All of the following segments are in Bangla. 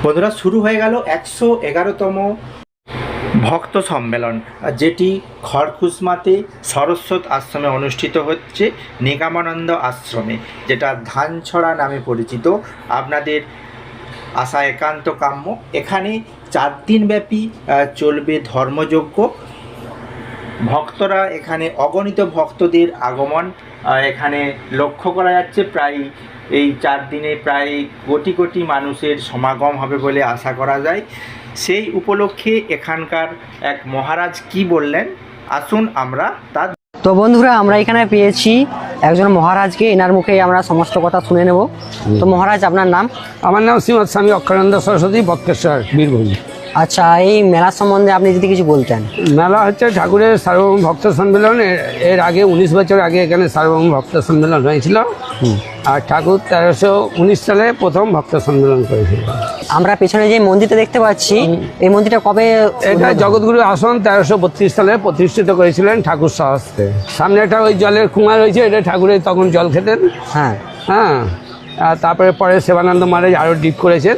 বন্ধুরা, শুরু হয়ে গেল 111তম ভক্ত সম্মেলন, যেটি খড়কুসমাতে সরস্বত আশ্রমে অনুষ্ঠিত হচ্ছে, নিগমানন্দ আশ্রমে, যেটা ধানছড়া নামে পরিচিত। আপনাদের আসা একান্ত কাম্য। এখানে 4 দিনব্যাপী চলবে ধর্মযজ্ঞ। ভক্তরা এখানে অগণিত ভক্তদের আগমন এখানে লক্ষ্য করা যাচ্ছে। প্রায় এই 4 দিনে প্রায় কোটি কোটি মানুষের সমাগম হবে বলে আশা করা যায়। সেই উপলক্ষে এখানকার এক মহারাজ কি বললেন, আসুন আমরা তার। তো বন্ধুরা, আমরা এখানে পেয়েছি একজন মহারাজকে। এনার মুখে আমরা সমস্ত কথা শুনে নেব। তো মহারাজ, আপনার নাম? আমার নাম শ্রীমৎ স্বামী অক্ষরানন্দ সরস্বতী, বক্রেশ্বর, বীরভূম। আচ্ছা, এই মেলা সম্বন্ধে আপনি যদি কিছু বলতেন। মেলা হচ্ছে ঠাকুরের সার্বভৌম ভক্ত সম্মেলন। এর আগে 19 বছর আগে এখানে সার্বভৌম ভক্ত সম্মেলন হয়েছিল। আর ঠাকুর 1319 সালে প্রথম ভক্ত সম্মেলন করেছিল। আমরা পেছনে যে মন্দিরটা দেখতে পাচ্ছি, এই মন্দিরটা কবে? এটা জগৎগুরু আসন 1332 সালে প্রতিষ্ঠিত করেছিলেন ঠাকুর স্বহস্তে। সামনে একটা ওই জলের কুয়া রয়েছে, এটা ঠাকুরের তখন জল খেতেন। হ্যাঁ হ্যাঁ, আর তারপরে পরে সেবানন্দ মহারাজ আরও ডিপ করেছেন।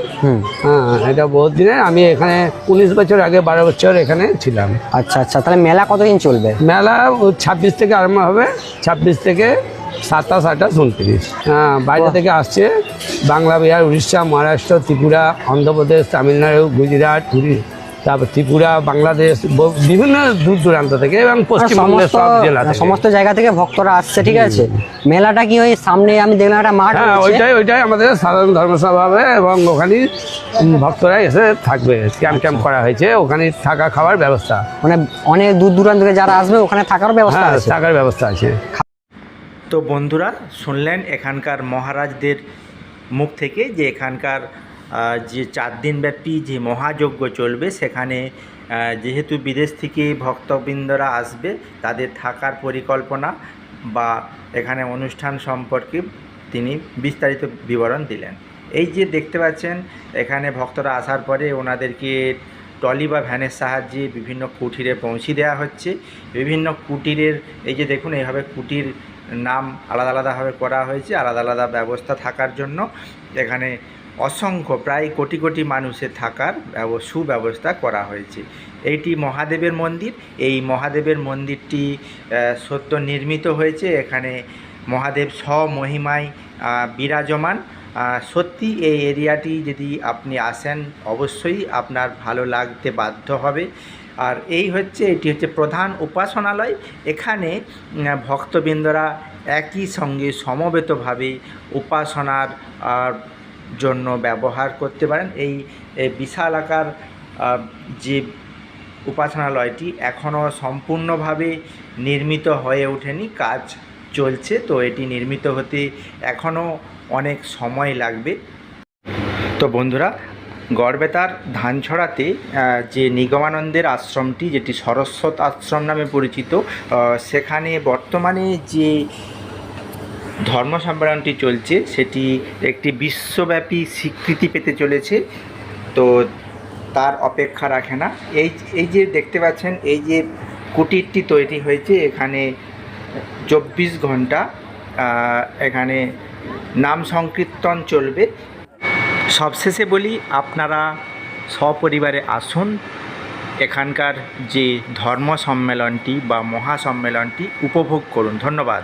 হ্যাঁ, এটা বহুত দিনের। আমি এখানে 19 বছর আগে 12 বছর এখানে ছিলাম। আচ্ছা আচ্ছা, তাহলে মেলা কতদিন চলবে? মেলা 26 থেকে আরম্ভ হবে, 26 থেকে 27, 28, 29। হ্যাঁ, বাইরে থেকে আসছে বাংলা, বিহার, উড়িষ্যা, মহারাষ্ট্র, ত্রিপুরা, অন্ধ্রপ্রদেশ, তামিলনাড়ু, গুজরাট, তারপর ত্রিপুরা, বাংলাদেশ, বিভিন্ন দূর দূরান্ত থেকে এবং পশ্চিমবঙ্গের সব জেলা থেকে, সমস্ত জায়গা থেকে ভক্তরা আসছে। ঠিক আছে, মেলাটা কি ওই সামনে আমি দেখলাম একটা মাঠ? হ্যাঁ, ওইটাই আমাদের সাধারণ ধর্মসভা হবে এবং ওখানে ভক্তরা এসে থাকবে। ক্যাম্প করা হয়েছে, ওখানে থাকা খাওয়ার ব্যবস্থা, মানে অনেক দূর দূরান্ত থেকে যারা আসবে ওখানে থাকার ব্যবস্থা আছে। থাকার ব্যবস্থা আছে। তো বন্ধুরা, শুনলেন এখানকার মহারাজদের মুখ থেকে যে এখানকার যে 4 দিনব্যাপী যে মহাযজ্ঞ চলবে, সেখানে যেহেতু বিদেশ থেকে ভক্তবৃন্দরা আসবে, তাদের থাকার পরিকল্পনা বা এখানে অনুষ্ঠান সম্পর্কে তিনি বিস্তারিত বিবরণ দিলেন। এই যে দেখতে পাচ্ছেন, এখানে ভক্তরা আসার পরে ওনাদেরকে ট্রলি বা ভ্যানের সাহায্যে বিভিন্ন কুটিরে পৌঁছে দেওয়া হচ্ছে। বিভিন্ন কুটিরের এই যে দেখুন, এইভাবে কুটির নাম আলাদা আলাদাভাবে করা হয়েছে, আলাদা আলাদা ব্যবস্থা থাকার জন্য। এখানে অসংখ্য প্রায় কোটি কোটি মানুষের থাকার সুব্যবস্থা করা হয়েছে। এইটি মহাদেবের মন্দির। এই মহাদেবের মন্দিরটি সদ্য নির্মিত হয়েছে। এখানে মহাদেব স্বমহিমায় বিরাজমান। সত্যি এই এরিয়াটি যদি আপনি আসেন, অবশ্যই আপনার ভালো লাগতে বাধ্য হবে। আর এটি হচ্ছে প্রধান উপাসনালয়। এখানে ভক্তবৃন্দরা একই সঙ্গে সমবেতভাবে উপাসনার জন্য ব্যবহার করতে পারেন। এই বিশাল আকার যে উপাসনালয়টি এখনও সম্পূর্ণভাবে নির্মিত হয়ে ওঠেনি, কাজ চলছে। তো এটি নির্মিত হতে এখনও অনেক সময় লাগবে। তো বন্ধুরা, গড়বেতার ধানছড়াতে যে নিগমানন্দের আশ্রমটি, যেটি সরস্বত আশ্রম নামে পরিচিত, সেখানে বর্তমানে যে ধর্ম সম্মেলনটি চলছে, সেটি একটি বিশ্বব্যাপী স্বীকৃতি পেতে চলেছে। তো তার অপেক্ষা রাখে না। এই যে দেখতে পাচ্ছেন, এই যে কুটিরটি তৈরি হয়েছে, এখানে 24 ঘন্টা এখানে নাম সংকীর্তন চলবে। সবশেষে বলি, আপনারা সপরিবারে আসুন, এখানকার যে ধর্ম সম্মেলনটি বা মহাসম্মেলনটি উপভোগ করুন। ধন্যবাদ।